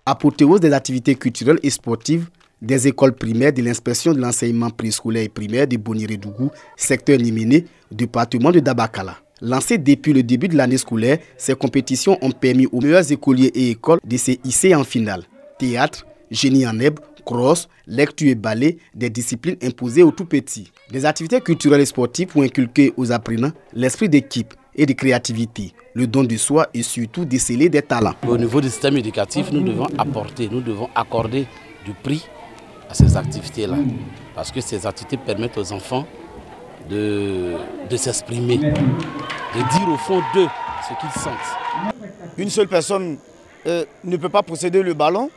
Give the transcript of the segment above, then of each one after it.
Apothéose des activités culturelles et sportives des écoles primaires de l'inspection de l'enseignement préscolaire et primaire de Bonirédougou, secteur Niméné, département de Dabakala. Lancées depuis le début de l'année scolaire, ces compétitions ont permis aux meilleurs écoliers et écoles de se hisser en finale. Théâtre, génie en herbe, cross, lecture et ballet, des disciplines imposées aux tout petits. Des activités culturelles et sportives pour inculquer aux apprenants l'esprit d'équipe et de créativité, le don de soi et surtout déceler des talents. Au niveau du système éducatif, nous devons accorder du prix à ces activités-là. Parce que ces activités permettent aux enfants de s'exprimer, de dire au fond d'eux ce qu'ils sentent. Une seule personne ne peut pas posséder le ballon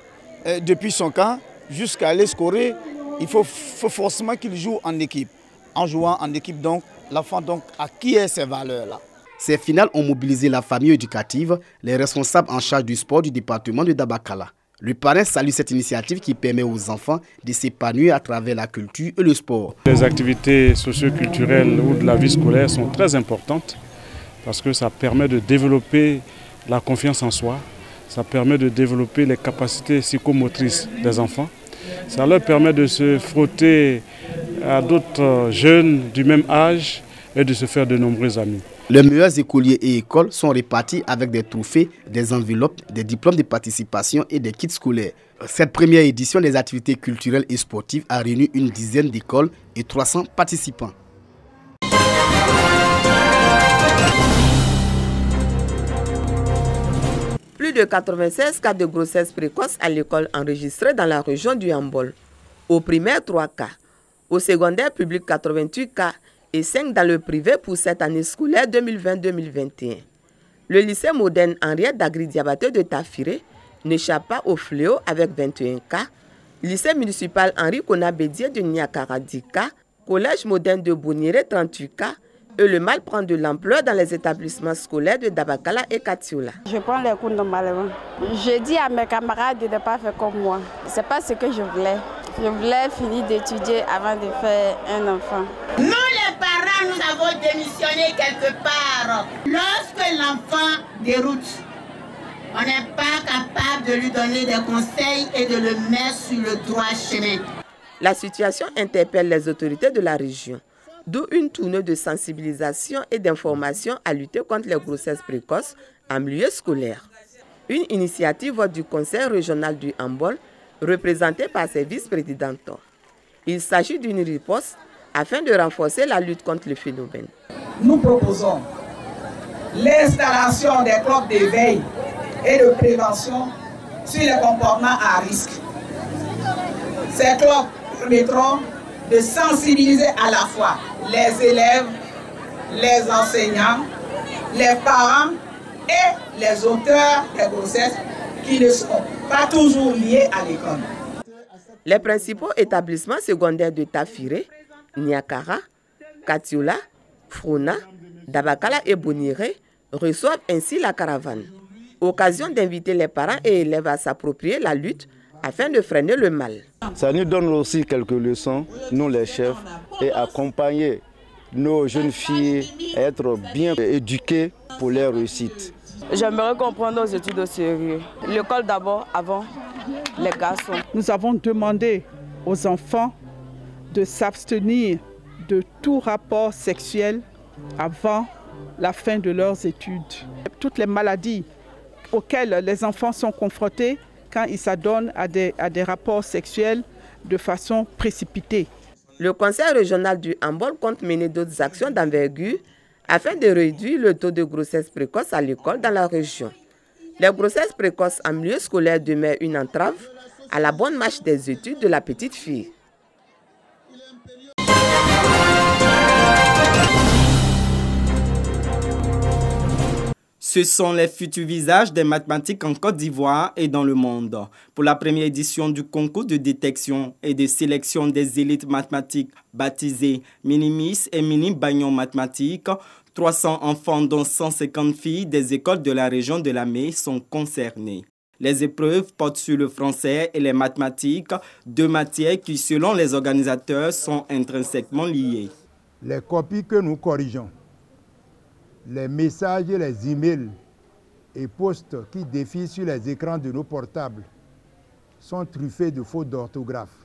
depuis son camp jusqu'à aller scorer. Il faut forcément qu'il joue en équipe. En jouant en équipe, donc, l'enfant acquiert ces valeurs-là. Ces finales ont mobilisé la famille éducative, les responsables en charge du sport du département de Dabakala. Le parrain salue cette initiative qui permet aux enfants de s'épanouir à travers la culture et le sport. Les activités socio-culturelles ou de la vie scolaire sont très importantes parce que ça permet de développer la confiance en soi, ça permet de développer les capacités psychomotrices des enfants, ça leur permet de se frotter à d'autres jeunes du même âge et de se faire de nombreux amis. Les meilleurs écoliers et écoles sont répartis avec des trophées, des enveloppes, des diplômes de participation et des kits scolaires. Cette première édition des activités culturelles et sportives a réuni une dizaine d'écoles et 300 participants. Plus de 96 cas de grossesse précoce à l'école enregistrés dans la région du Hambol. Au primaire, 3 cas. Au secondaire public, 88 cas. Et 5 dans le privé pour cette année scolaire 2020-2021. Le lycée moderne Henriette Dagri-Diabaté de Tafiré n'échappe pas au fléau avec 21 cas. Lycée municipal Henri Konabédié de Niakara 10 cas. Collège moderne de Bouniré 38 cas. Et le mal prend de l'ampleur dans les établissements scolaires de Dabakala et Katiola. Je prends les cours normalement. Je dis à mes camarades de ne pas faire comme moi. Ce n'est pas ce que je voulais. Je voulais finir d'étudier avant de faire un enfant. Nous les parents, nous avons démissionné quelque part. Lorsque l'enfant déroute, on n'est pas capable de lui donner des conseils et de le mettre sur le droit chemin. La situation interpelle les autorités de la région, d'où une tournée de sensibilisation et d'information à lutter contre les grossesses précoces en milieu scolaire. Une initiative du Conseil régional du Hambol, représentée par ses vice-présidentes. Il s'agit d'une riposte afin de renforcer la lutte contre le phénomène. Nous proposons l'installation des clubs d'éveil et de prévention sur les comportements à risque. Ces clubs permettront de sensibiliser à la fois les élèves, les enseignants, les parents et les auteurs des grossesses qui ne sont pas toujours liés à l'école. Les principaux établissements secondaires de Tafiré, Niakara, Katiola, Frona, Dabakala et Boniré reçoivent ainsi la caravane. Occasion d'inviter les parents et élèves à s'approprier la lutte afin de freiner le mal. Ça nous donne aussi quelques leçons, nous les chefs, et accompagner nos jeunes filles à être bien éduquées pour leur réussite. J'aimerais qu'on prenne nos études au sérieux. L'école d'abord, avant les garçons. Nous avons demandé aux enfants de s'abstenir de tout rapport sexuel avant la fin de leurs études. Toutes les maladies auxquelles les enfants sont confrontés quand ils s'adonnent à des rapports sexuels de façon précipitée. Le Conseil régional du Hambol compte mener d'autres actions d'envergure afin de réduire le taux de grossesse précoce à l'école dans la région. Les grossesses précoces en milieu scolaire demeurent une entrave à la bonne marche des études de la petite fille. Ce sont les futurs visages des mathématiques en Côte d'Ivoire et dans le monde. Pour la première édition du concours de détection et de sélection des élites mathématiques baptisé Mini-Miss et Mini-Bagnon Mathématiques, 300 enfants dont 150 filles des écoles de la région de la May sont concernés. Les épreuves portent sur le français et les mathématiques, deux matières qui, selon les organisateurs, sont intrinsèquement liées. Les copies que nous corrigeons, les messages et les emails et posts qui défilent sur les écrans de nos portables sont truffés de fautes d'orthographe,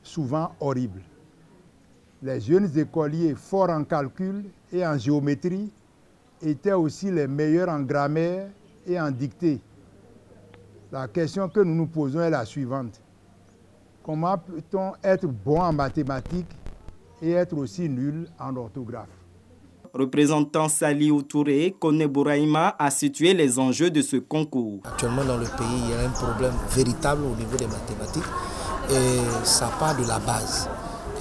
souvent horribles. Les jeunes écoliers forts en calcul et en géométrie étaient aussi les meilleurs en grammaire et en dictée. La question que nous nous posons est la suivante. Comment peut-on être bon en mathématiques et être aussi nul en orthographe? Représentant Saliou Touré, Kone Bouraïma a situé les enjeux de ce concours. Actuellement dans le pays, il y a un problème véritable au niveau des mathématiques et ça part de la base.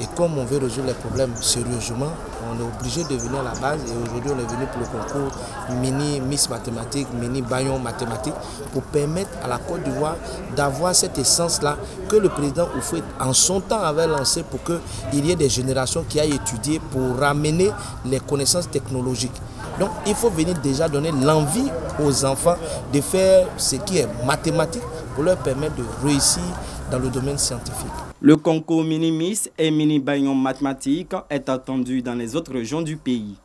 Et comme on veut résoudre les problèmes sérieusement, on est obligé de venir à la base et aujourd'hui on est venu pour le concours mini Miss Mathématiques, mini Bayon Mathématiques pour permettre à la Côte d'Ivoire d'avoir cette essence-là que le président Houphouët en son temps avait lancé pour qu'il y ait des générations qui aillent étudier pour ramener les connaissances technologiques. Donc il faut venir déjà donner l'envie aux enfants de faire ce qui est mathématique pour leur permettre de réussir dans le domaine scientifique. Le concours mini-miss et mini-bayon mathématiques est attendu dans les autres régions du pays.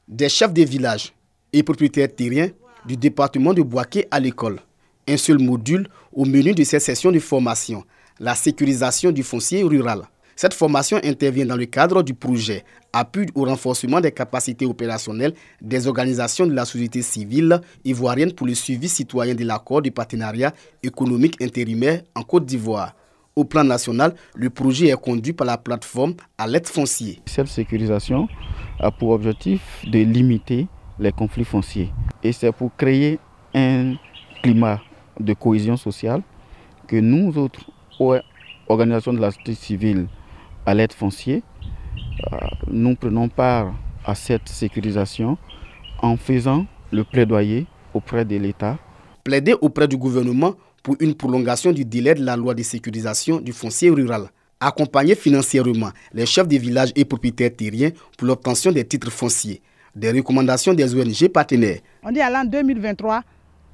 Des chefs de village et propriétaires terriens du département de Bouaké à l'école. Un seul module au menu de cette session de formation, la sécurisation du foncier rural. Cette formation intervient dans le cadre du projet Appui au renforcement des capacités opérationnelles des organisations de la société civile ivoirienne pour le suivi citoyen de l'accord de partenariat économique intérimaire en Côte d'Ivoire. Au plan national, le projet est conduit par la plateforme à l'aide foncier. Cette sécurisation a pour objectif de limiter les conflits fonciers. Et c'est pour créer un climat de cohésion sociale que nous autres, organisations de la société civile à l'aide foncier, nous prenons part à cette sécurisation en faisant le plaidoyer auprès de l'État. Plaider auprès du gouvernement pour une prolongation du délai de la loi de sécurisation du foncier rural. Accompagner financièrement les chefs de village et propriétaires terriens pour l'obtention des titres fonciers. Des recommandations des ONG partenaires. On dit à l'an 2023,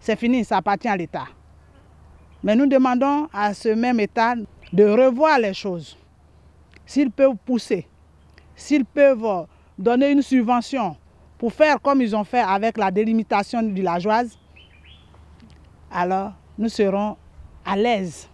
c'est fini, ça appartient à l'État. Mais nous demandons à ce même État de revoir les choses. S'ils peuvent pousser, s'ils peuvent donner une subvention pour faire comme ils ont fait avec la délimitation villageoise, alors nous serons à l'aise.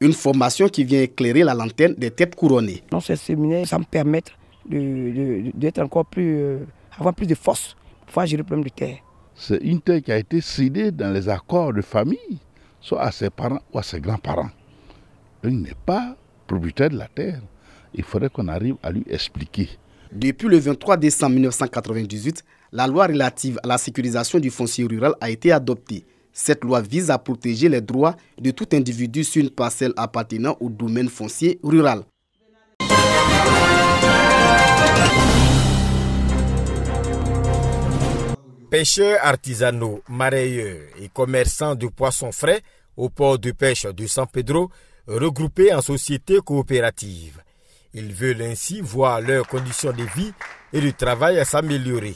Une formation qui vient éclairer la lanterne des têtes couronnées. Dans ce séminaire, ça me permet d'être encore plus, avoir plus de force pour pouvoir gérer le problème de terre. C'est une terre qui a été cédée dans les accords de famille, soit à ses parents ou à ses grands-parents. Il n'est pas propriétaire de la terre. Il faudrait qu'on arrive à lui expliquer. Depuis le 23 décembre 1998, la loi relative à la sécurisation du foncier rural a été adoptée. Cette loi vise à protéger les droits de tout individu sur une parcelle appartenant au domaine foncier rural. Pêcheurs artisanaux, marailleurs et commerçants de poissons frais au port de pêche de San Pedro, regroupés en sociétés coopératives. Ils veulent ainsi voir leurs conditions de vie et de travail s'améliorer.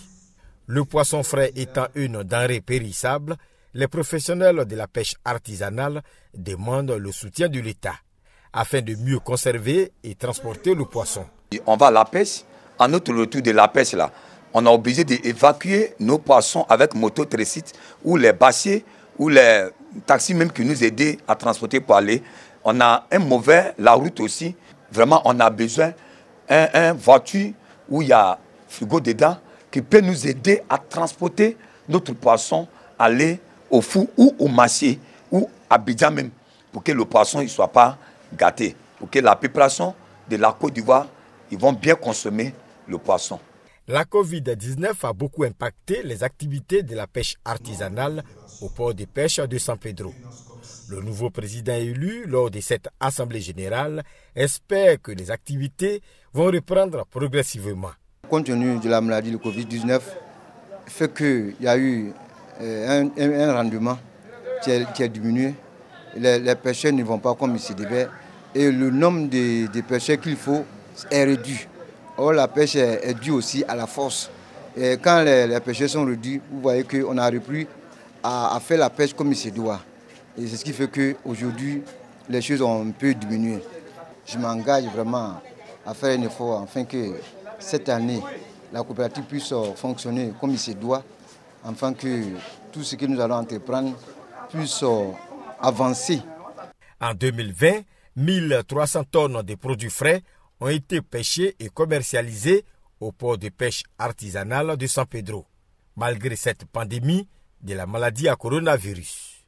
Le poisson frais étant une denrée périssable, les professionnels de la pêche artisanale demandent le soutien de l'État afin de mieux conserver et transporter le poisson. On va à la pêche, en notre retour de la pêche là, on est obligé d'évacuer nos poissons avec moto-trécite ou les bassiers ou les taxis même qui nous aident à transporter pour aller. On a un mauvais, la route aussi. Vraiment, on a besoin d'une voiture où il y a frigo dedans qui peut nous aider à transporter notre poisson, aller au Fou ou au Massier ou à Abidjan même, pour que le poisson ne soit pas gâté, pour que la population de la Côte d'Ivoire, ils vont bien consommer le poisson. La Covid-19 a beaucoup impacté les activités de la pêche artisanale au port de pêche de San Pedro. Le nouveau président élu lors de cette assemblée générale espère que les activités vont reprendre progressivement. Compte tenu de la maladie de Covid-19, fait qu'il y a eu un rendement qui a diminué. Les pêcheurs ne vont pas comme il se devait et le nombre de pêcheurs qu'il faut est réduit. Or, la pêche est due aussi à la force. Et quand les pêcheurs sont réduits, vous voyez qu'on a repris à faire la pêche comme il se doit. Et c'est ce qui fait qu'aujourd'hui, les choses ont un peu diminué. Je m'engage vraiment à faire un effort afin que cette année, la coopérative puisse fonctionner comme il se doit afin que tout ce que nous allons entreprendre puisse avancer. En 2020, 1300 tonnes de produits frais ont été pêchés et commercialisés au port de pêche artisanal de San Pedro, malgré cette pandémie de la maladie à coronavirus.